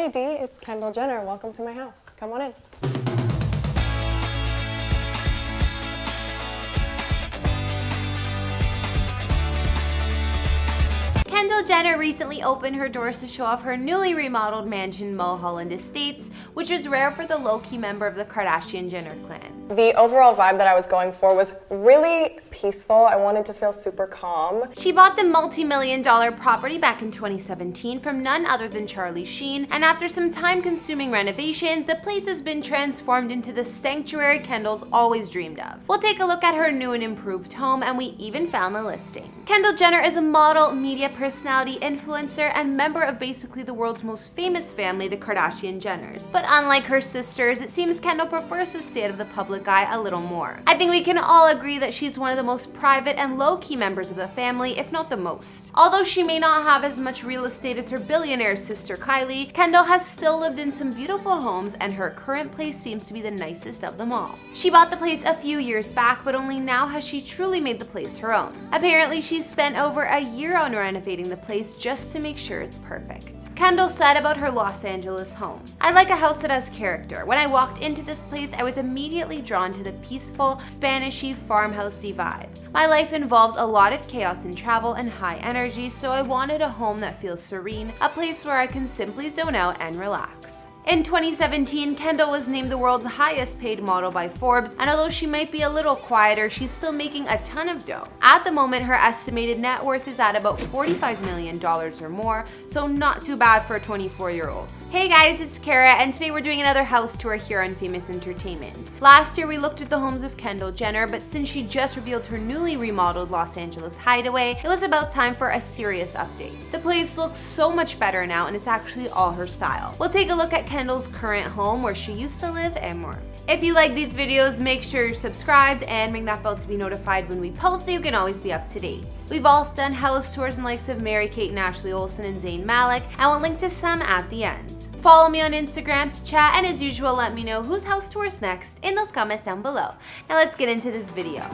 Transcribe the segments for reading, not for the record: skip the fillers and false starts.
Hey Dee, it's Kendall Jenner. Welcome to my house. Come on in. Kendall Jenner recently opened her doors to show off her newly remodeled mansion Mulholland Estates, which is rare for the low-key member of the Kardashian-Jenner clan. The overall vibe that I was going for was really peaceful. I wanted to feel super calm. She bought the multi-million-dollar property back in 2017 from none other than Charlie Sheen, and after some time-consuming renovations, the place has been transformed into the sanctuary Kendall's always dreamed of. We'll take a look at her new and improved home, and we even found the listing. Kendall Jenner is a model, media personality, influencer, and member of basically the world's most famous family, the Kardashian-Jenners. But unlike her sisters, it seems Kendall prefers to stay out of the public eye a little more. I think we can all agree that she's one of the most private and low-key members of the family, if not the most. Although she may not have as much real estate as her billionaire sister Kylie, Kendall has still lived in some beautiful homes, and her current place seems to be the nicest of them all. She bought the place a few years back, but only now has she truly made the place her own. Apparently, she's spent over a year on renovating the place just to make sure it's perfect. Kendall said about her Los Angeles home, "I like a house that has character. When I walked into this place, I was immediately drawn to the peaceful, Spanishy, farmhousey vibe. My life involves a lot of chaos and travel and high energy, so I wanted a home that feels serene, a place where I can simply zone out and relax." In 2017, Kendall was named the world's highest paid model by Forbes, and although she might be a little quieter, she's still making a ton of dough. At the moment, her estimated net worth is at about $45 million or more, so not too bad for a 24-year-old. Hey guys, it's Kara, and today we're doing another house tour here on Famous Entertainment. Last year, we looked at the homes of Kendall Jenner, but since she just revealed her newly remodeled Los Angeles hideaway, it was about time for a serious update. The place looks so much better now, and it's actually all her style. We'll take a look at Kendall's current home, where she used to live, and more. If you like these videos, make sure you're subscribed and ring that bell to be notified when we post so you can always be up to date. We've also done house tours in the likes of Mary-Kate and Ashley Olsen and Zayn Malik, and we'll link to some at the end. Follow me on Instagram to chat, and as usual, let me know whose house tour's next in those comments down below. Now let's get into this video.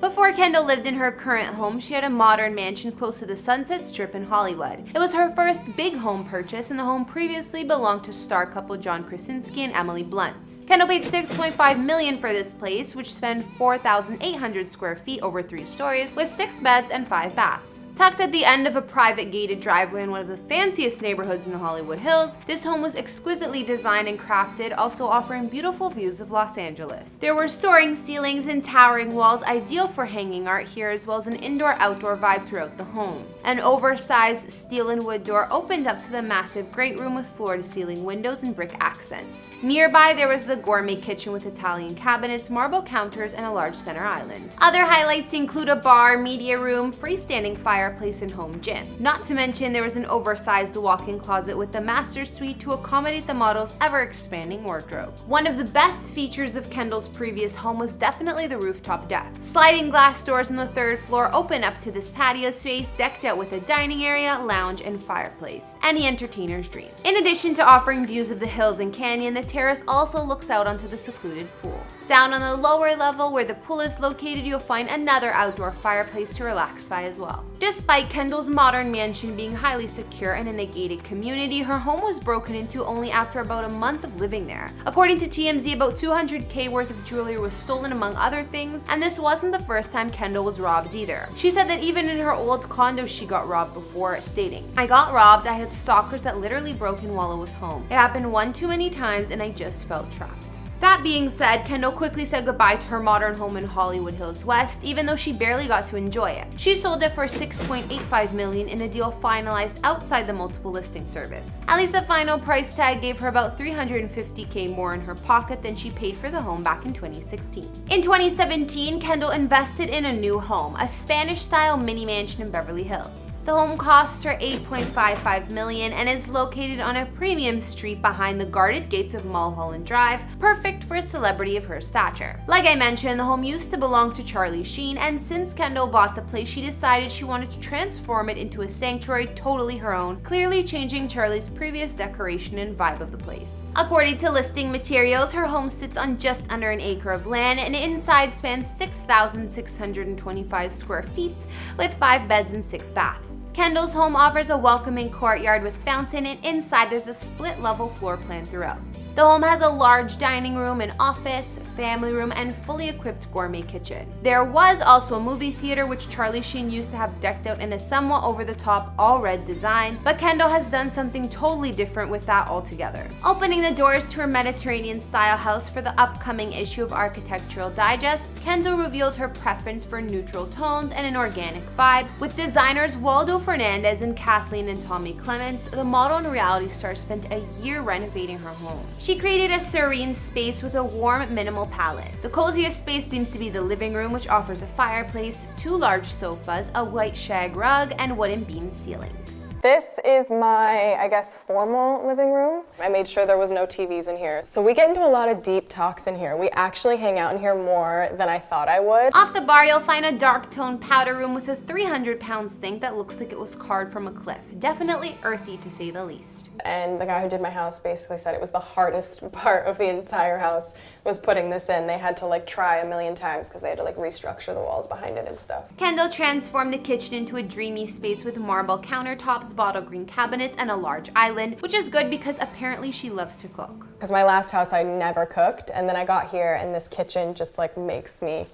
Before Kendall lived in her current home, she had a modern mansion close to the Sunset Strip in Hollywood. It was her first big home purchase, and the home previously belonged to star couple John Krasinski and Emily Blunt. Kendall paid $6.5 million for this place, which spanned 4,800 square feet over 3 stories, with 6 beds and 5 baths. Tucked at the end of a private gated driveway in one of the fanciest neighborhoods in the Hollywood Hills, this home was exquisitely designed and crafted, also offering beautiful views of Los Angeles. There were soaring ceilings and towering walls, ideal for hanging art here, as well as an indoor-outdoor vibe throughout the home. An oversized steel and wood door opened up to the massive great room with floor-to-ceiling windows and brick accents. Nearby, there was the gourmet kitchen with Italian cabinets, marble counters, and a large center island. Other highlights include a bar, media room, freestanding fireplace, and home gym. Not to mention, there was an oversized walk-in closet with the master suite to accommodate the model's ever-expanding wardrobe. One of the best features of Kendall's previous home was definitely the rooftop deck. Sliding glass doors on the 3rd floor open up to this patio space, decked out with a dining area, lounge, and fireplace. Any entertainer's dream. In addition to offering views of the hills and canyon, the terrace also looks out onto the secluded pool. Down on the lower level, where the pool is located, you'll find another outdoor fireplace to relax by as well. Despite Kendall's modern mansion being highly secure and in a gated community, her home was broken into only after about a month of living there. According to TMZ, about $200K worth of jewelry was stolen, among other things, and this wasn't the first time Kendall was robbed either. She said that even in her old condo she got robbed before, stating, "I got robbed, I had stalkers that literally broke in while I was home. It happened one too many times and I just felt trapped." That being said, Kendall quickly said goodbye to her modern home in Hollywood Hills West, even though she barely got to enjoy it. She sold it for $6.85 million in a deal finalized outside the multiple listing service. At least the final price tag gave her about $350K more in her pocket than she paid for the home back in 2016. In 2017, Kendall invested in a new home, a Spanish-style mini mansion in Beverly Hills. The home cost her $8.55 million and is located on a premium street behind the guarded gates of Mulholland Drive, perfect for a celebrity of her stature. Like I mentioned, the home used to belong to Charlie Sheen, and since Kendall bought the place, she decided she wanted to transform it into a sanctuary totally her own, clearly changing Charlie's previous decoration and vibe of the place. According to listing materials, her home sits on just under an acre of land and inside spans 6,625 square feet with 5 beds and 6 baths. Kendall's home offers a welcoming courtyard with fountain, and inside there's a split-level floor plan throughout. The home has a large dining room, an office, family room, and fully equipped gourmet kitchen. There was also a movie theater which Charlie Sheen used to have decked out in a somewhat over-the-top all-red design, but Kendall has done something totally different with that altogether. Opening the doors to her Mediterranean-style house for the upcoming issue of Architectural Digest, Kendall revealed her preference for neutral tones and an organic vibe. With designers Waldo Fernandez and Kathleen and Tommy Clements, the model and reality star spent a year renovating her home. She created a serene space with a warm, minimal palette. The coziest space seems to be the living room, which offers a fireplace, 2 large sofas, a white shag rug, and wooden beam ceilings. This is my, I guess, formal living room. I made sure there was no TVs in here. So we get into a lot of deep talks in here. We actually hang out in here more than I thought I would. Off the bar, you'll find a dark tone powder room with a 300-pound sink that looks like it was carved from a cliff. Definitely earthy, to say the least. And the guy who did my house basically said it was the hardest part of the entire house was putting this in. They had to try a million times because they had to restructure the walls behind it and stuff. Kendall transformed the kitchen into a dreamy space with marble countertops, bottle green cabinets, and a large island, which is good because apparently she loves to cook. Because my last house I never cooked, and then I got here and this kitchen just makes me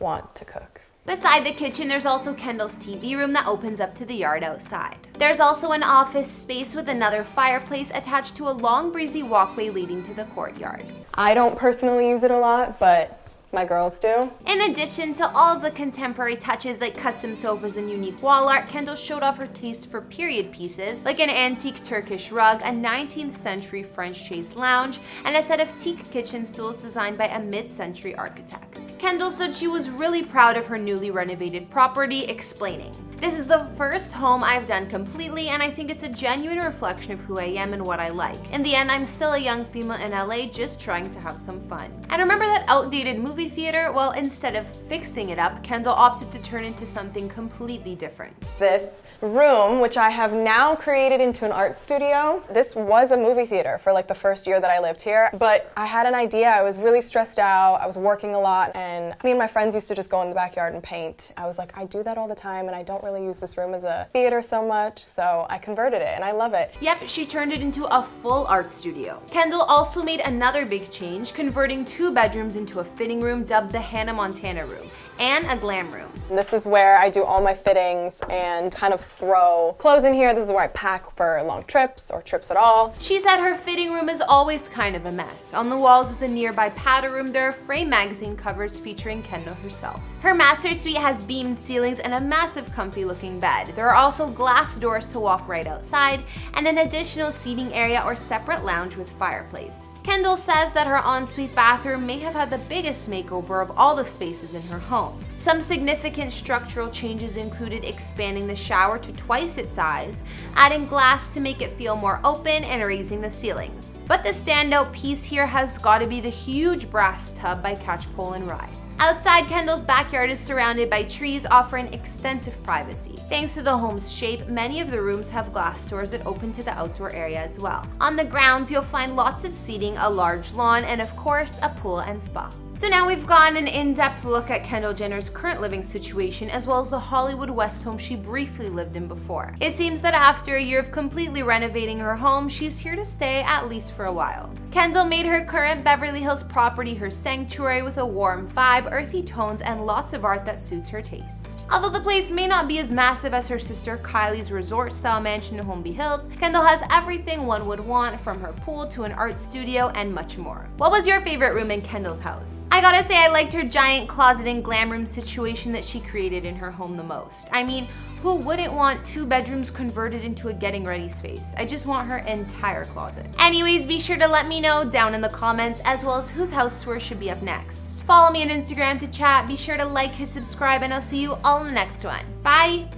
want to cook. Beside the kitchen, there's also Kendall's TV room that opens up to the yard outside. There's also an office space with another fireplace attached to a long breezy walkway leading to the courtyard. I don't personally use it a lot, but my girls do. In addition to all of the contemporary touches like custom sofas and unique wall art, Kendall showed off her taste for period pieces like an antique Turkish rug, a 19th century French chaise lounge, and a set of teak kitchen stools designed by a mid-century architect. Kendall said she was really proud of her newly renovated property, explaining, "This is the first home I've done completely, and I think it's a genuine reflection of who I am and what I like. In the end, I'm still a young female in LA just trying to have some fun." And remember that outdated movie theater? Well, instead of fixing it up, Kendall opted to turn into something completely different. This room, which I have now created into an art studio, this was a movie theater for the first year that I lived here, but I had an idea. I was really stressed out. I was working a lot, and me and my friends used to just go in the backyard and paint. I was like, I do that all the time, and I don't really use this room as a theater so much, so I converted it, and I love it. Yep, she turned it into a full art studio. Kendall also made another big change, converting 2 bedrooms into a fitting room dubbed the Hannah Montana room, and a glam room. This is where I do all my fittings and kind of throw clothes in here. This is where I pack for long trips or trips at all. She said her fitting room is always kind of a mess. On the walls of the nearby powder room, there are frame magazine covers featuring Kendall herself. Her master suite has beamed ceilings and a massive comfy looking bed. There are also glass doors to walk right outside and an additional seating area or separate lounge with fireplace. Kendall says that her ensuite bathroom may have had the biggest makeover of all the spaces in her home. Some significant structural changes included expanding the shower to twice its size, adding glass to make it feel more open, and raising the ceilings. But the standout piece here has got to be the huge brass tub by Catchpole and Rye. Outside, Kendall's backyard is surrounded by trees, offering extensive privacy. Thanks to the home's shape, many of the rooms have glass doors that open to the outdoor area as well. On the grounds, you'll find lots of seating, a large lawn, and of course, a pool and spa. So now we've gotten an in-depth look at Kendall Jenner's current living situation, as well as the Hollywood West home she briefly lived in before. It seems that after a year of completely renovating her home, she's here to stay, at least for a while. Kendall made her current Beverly Hills property her sanctuary with a warm vibe, earthy tones, and lots of art that suits her taste. Although the place may not be as massive as her sister Kylie's resort-style mansion in Holmby Hills, Kendall has everything one would want, from her pool to an art studio and much more. What was your favorite room in Kendall's house? I gotta say I liked her giant closet and glam room situation that she created in her home the most. I mean, who wouldn't want 2 bedrooms converted into a getting ready space? I just want her entire closet. Anyways, be sure to let me know down in the comments, as well as whose house tour should be up next. Follow me on Instagram to chat, be sure to like, hit subscribe, and I'll see you all in the next one. Bye!